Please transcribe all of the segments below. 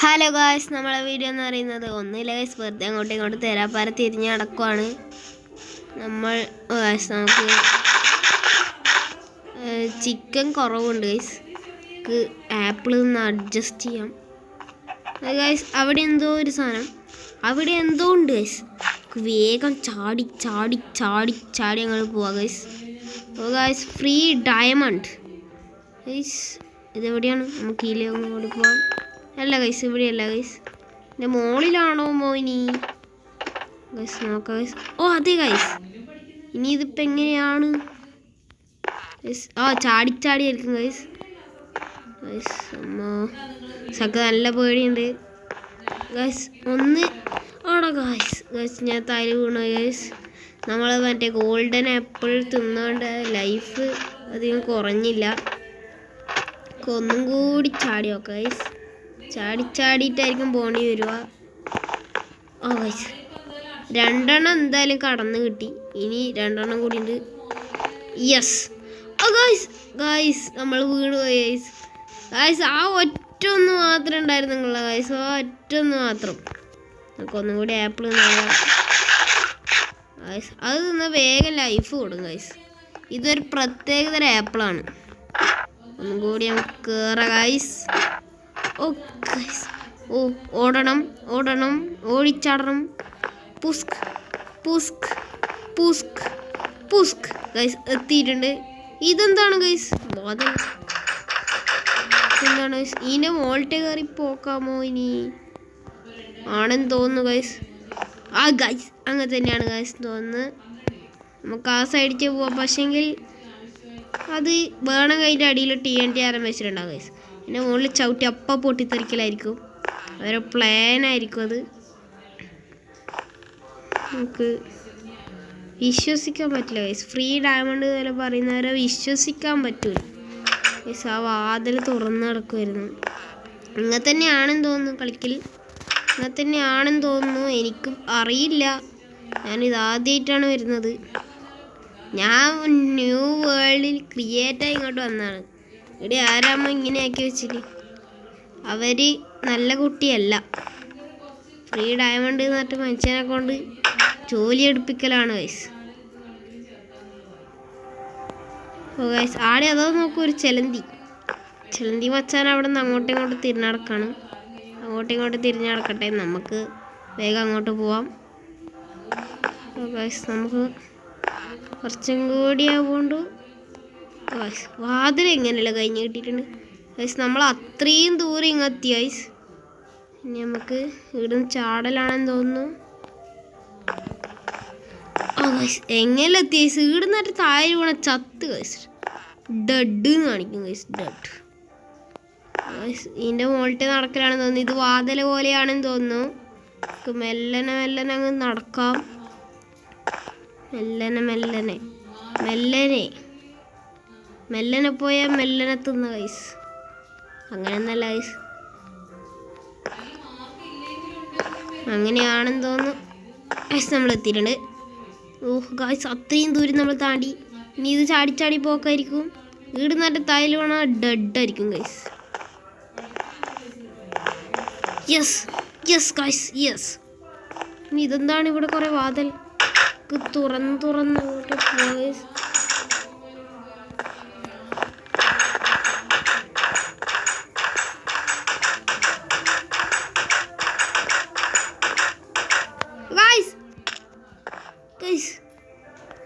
Hello guys, നമ്മളെ video എന്ന് പറയുന്നത് ഒന്നുമില്ല ഗായ്സ്, വെറുതെ അങ്ങോട്ടും ഇങ്ങോട്ടും തേരാപ്പാര തിരിഞ്ഞ് നടക്കുവാണ് നമുക്ക് ചിക്കൻ കുറവുണ്ട് ഗായ്സ്, ആപ്പിൾ ഒന്ന് അഡ്ജസ്റ്റ് ചെയ്യാം ഗായ്സ്. അവിടെ എന്തോ ഒരു സാധനം, അവിടെ എന്തോ ഉണ്ട് ഗായ്സ്. വേഗം ചാടി ചാടി ചാടി ചാടി അങ്ങോട്ട് പോവാം guys. Guys, free diamond guys. ഇതെവിടെയാണ്? നമുക്ക് ഇതിലേ അങ്ങോട്ട് പോവാം. അല്ല ഗൈസ്, ഇവിടെയല്ല ഗൈസ്, എൻ്റെ മോളിലാണോ മോയിനി ഗൈസ്? നോക്കാം ഗൈസ്. ഓ അതെ ഗൈസ്, ഇനി ഇതിപ്പോൾ എങ്ങനെയാണ് ഗൈസ്? ചാടിച്ചാടി ആയിരിക്കും ഗൈസ്. ഗൈസ് അമ്മോ, സക്ക നല്ല പേടിയുണ്ട് ഗൈസ്. ഒന്ന് ആണോ ഗൈസ്? ഗൈസ് ഞാൻ തല വീണു ഗൈസ്. നമ്മൾ മറ്റേ ഗോൾഡൻ ആപ്പിൾ തിന്നുകൊണ്ട് ലൈഫ് അധികം കുറഞ്ഞില്ല. ഒന്നും കൂടി ചാടി നോക്കാം ഗൈസ്. ചാടിച്ചാടിയിട്ടായിരിക്കും പോണ്ടി വരിക. ഗൈസ്, 2 എന്തായാലും കടന്ന് കിട്ടി. ഇനി 2 കൂടി ഉണ്ട്. യെസ് ഗൈസ്, ഗൈസ് നമ്മൾ വീണ് പോയി ഗൈസ്. ഗൈസ് ആ ഒറ്റ ഒന്ന് മാത്രം ഉണ്ടായിരുന്നു നിങ്ങളെ ഗൈസ്, ആ ഒറ്റ ഒന്ന് മാത്രം. നമുക്കൊന്നും കൂടി ആപ്പിൾ തിന്നാം ഗൈസ്. അത് തിന്നാൽ വേഗം ലൈഫ് കൊടുക്കും ഗൈസ്. ഇതൊരു പ്രത്യേകതരം ആപ്പിളാണ്. ഒന്നും കൂടി നമുക്ക് കയറാം ഗൈസ്. ഓടണം ഓടണം, ഓടിച്ചാടണം. പുസ്ക് പുസ്ക് പുസ്ക് പുസ്ക് ഗൈസ്, എത്തിയിട്ടുണ്ട്. ഇതെന്താണ് ഗൈസ്? വാതിൽ എന്താണ് ഗൈസ്? ഇതിൻ്റെ മോൾട്ട് കയറി പോക്കാമോ ഇനി? ആണെന്ന് തോന്നുന്നു ഗൈസ്. ഗൈസ് അങ്ങനെ തന്നെയാണ് ഗൈസ് തോന്നുന്നത്. നമുക്ക് ആ സൈഡിലേക്ക് പോവാം. പക്ഷേങ്കിൽ അത് വേണം കൈൻ്റെ അടിയിൽ TNT ആരം വെച്ചിട്ടുണ്ടാവും ഗൈസ്. എൻ്റെ മുകളിൽ ചവിട്ടി അപ്പം പൊട്ടിത്തെറിക്കലായിരിക്കും. അവരെ പ്ലാനായിരിക്കും അത്. നമുക്ക് വിശ്വസിക്കാൻ പറ്റില്ല ഗൈസ്. ഫ്രീ ഡയമണ്ട് വരെ പറയുന്നവരെ വിശ്വസിക്കാൻ പറ്റൂല ഗൈസ്. ആ വാതിൽ തുറന്ന് കിടക്കുമായിരുന്നു. ഇങ്ങനെ തന്നെയാണെന്ന് തോന്നുന്നു കളിക്കൽ, ഇങ്ങനെ തന്നെയാണെന്ന് തോന്നുന്നു. എനിക്കും അറിയില്ല, ഞാനിതാദ്യമായിട്ടാണ് വരുന്നത്. ഞാൻ ന്യൂ വേൾഡിൽ ക്രിയേറ്റായി ഇങ്ങോട്ട് വന്നതാണ്. ഇവിടെ ആരാമ്മ ഇങ്ങനെ ആക്കി വെച്ചിട്ട്? അവർ നല്ല കുട്ടിയല്ല. ഫ്രീ ഡയമണ്ട് എന്ന് പറഞ്ഞിട്ട് മനുഷ്യനെ കൊണ്ട് ജോലി എടുപ്പിക്കലാണ് ഗൈസ്. ഗൈസ് ആടെ അതോ നോക്കൂ, ഒരു ചെലന്തി മച്ചാൻ അവിടെ നിന്ന് അങ്ങോട്ടും ഇങ്ങോട്ടും തിരിഞ്ഞടക്കാണ്. അങ്ങോട്ടും ഇങ്ങോട്ടും തിരിഞ്ഞടക്കട്ടെ, നമുക്ക് വേഗം അങ്ങോട്ട് പോവാം ഗൈസ്. നമുക്ക് കുറച്ചും കൂടി ആവുകൊണ്ട് ഗൈസ് വാതിൽ എങ്ങനെയല്ല കഴിഞ്ഞ് കിട്ടിയിട്ടുണ്ട് ഗൈസ്. നമ്മൾ അത്രയും ദൂരം ഇങ്ങെത്തി ഗൈസ്. ഇനി നമുക്ക് ഇവിടുന്ന് ചാടലാണെന്ന് തോന്നുന്നു. ഗൈസ് എങ്ങനെ എത്തി ഗൈസ്? ഇവിടുന്നിട്ട് താഴെ വീണ ചത്ത് ഗൈസ്. ഡെഡ് കാണിക്കും ഗൈസ്, ഡെഡ് ഗൈസ്. ഇതിൻ്റെ മുകളിൽ നടക്കലാണെന്ന് തോന്നുന്നു. ഇത് വാതിൽ പോലെയാണെന്ന് തോന്നുന്നു. നമുക്ക് മെല്ലനെ മെല്ലനെ അങ്ങ് നടക്കാം. മെല്ലനെ മെല്ലനെ മെല്ലനെ മെല്ലനെ പോയാൽ മെല്ലനെ തിന്ന ഗൈസ്. അങ്ങനെയൊന്നല്ല ഗൈസ്, അങ്ങനെയാണെന്ന് തോന്നുന്നു ഗൈസ്. നമ്മൾ എത്തിയിട്ടുണ്ട്. ഗൈസ് അത്രയും ദൂരം നമ്മൾ താണ്ടി. ഇനി ഇത് ചാടിച്ചാടി പോക്കായിരിക്കും. വീട് നട്ട് തൈല് വേണ ഡെഡായിരിക്കും guys. Yes yes guys, yes. ഇനി ഇതെന്താണ്? ഇവിടെ കുറേ വാതിൽ തുറന്ന് അങ്ങോട്ട് പോവാം ഗൈസ്.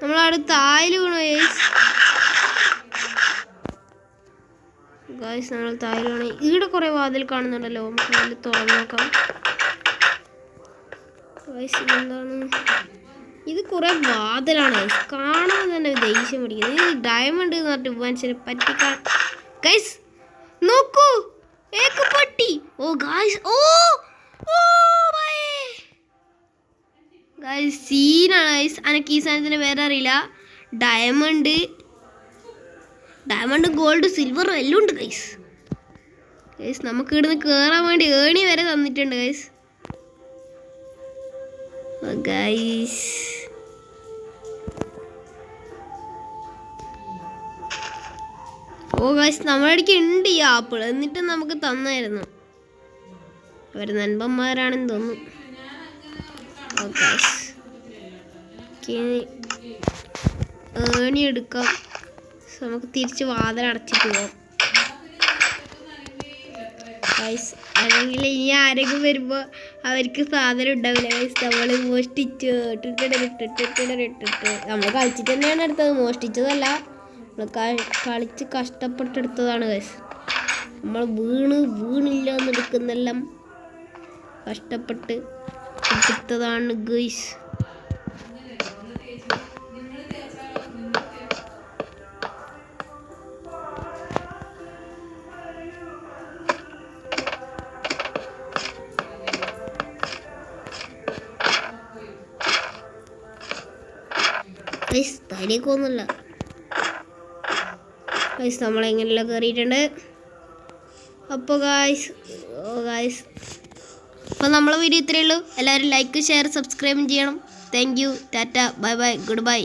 നമ്മളവിടെ താഴെ വീണു ഗൈസ്. നമ്മൾ താഴെ വീണു. ഇവിടെ കുറേ വാതിൽ കാണുന്നുണ്ടല്ലോ, നമുക്ക് അതിൽ തുറന്നു നോക്കാം ഗൈസ്. ഇതെന്താണ്? ഇത് കുറേ വാതിലാണ് ഗൈസ്. കാണാൻ തന്നെ ദേഷ്യം പിടിക്കുന്നത്. ഇത് ഡയമണ്ട് എന്ന് പറഞ്ഞിട്ട് മനുഷ്യനെ പറ്റിക്കാൻ ഗൈസ്. നോക്കൂ, പട്ടി. ഗൈസ്, ഗൈസ് സീനാണ് ഗൈസ്. എനിക്ക് ഈ സാധനത്തിന് വേറെ അറിയില്ല. ഡയമണ്ട് ഗോൾഡ് സിൽവർ എല്ലാം ഉണ്ട് ഗൈസ്. നമുക്ക് ഇവിടുന്ന് കയറാൻ വേണ്ടി ഏണി വരെ തന്നിട്ടുണ്ട് ഗൈസ്. ഗൈസ് ഗൈസ് നമ്മുടെ അടുക്ക് ഉണ്ട് ഈ ആപ്പിൾ, എന്നിട്ട് നമുക്ക് തന്നായിരുന്നു. അവർ നൻപന്മാരാണെന്ന് തോന്നുന്നു. ഓക്കെ ഏണി എടുക്കാം. നമുക്ക് തിരിച്ച് വാതിൽ അടച്ചിട്ട് പോവാം ഗൈസ്. അല്ലെങ്കിൽ ഇനി ആരെങ്കിലും വരുമ്പോൾ അവർക്ക് സാധനം ഉണ്ടാവില്ല ഗൈസ്. നമ്മൾ മോഷ്ടിച്ചു നമ്മൾ കളിച്ചിട്ട് തന്നെയാണ് എടുത്തത്, മോഷ്ടിച്ചതല്ല. നമ്മൾ കളിച്ച് കഷ്ടപ്പെട്ടെടുത്തതാണ് ഗൈസ്. നമ്മൾ വീണില്ല എന്നെടുക്കുന്നെല്ലാം കഷ്ടപ്പെട്ട് എടുത്തതാണ് ഗൈസ്. ഗൈസ് തടിയൊക്കെ ഒന്നുമില്ല ഗൈസ്. നമ്മളെങ്ങനെയെല്ലാം കയറിയിട്ടുണ്ട്. അപ്പോൾ ഗൈസ് അപ്പോൾ നമ്മളെ വീഡിയോ ഇത്രയേ ഉള്ളൂ. എല്ലാവരും ലൈക്ക് ഷെയർ സബ്സ്ക്രൈബ് ചെയ്യണം. Thank you. Tata bye bye good bye.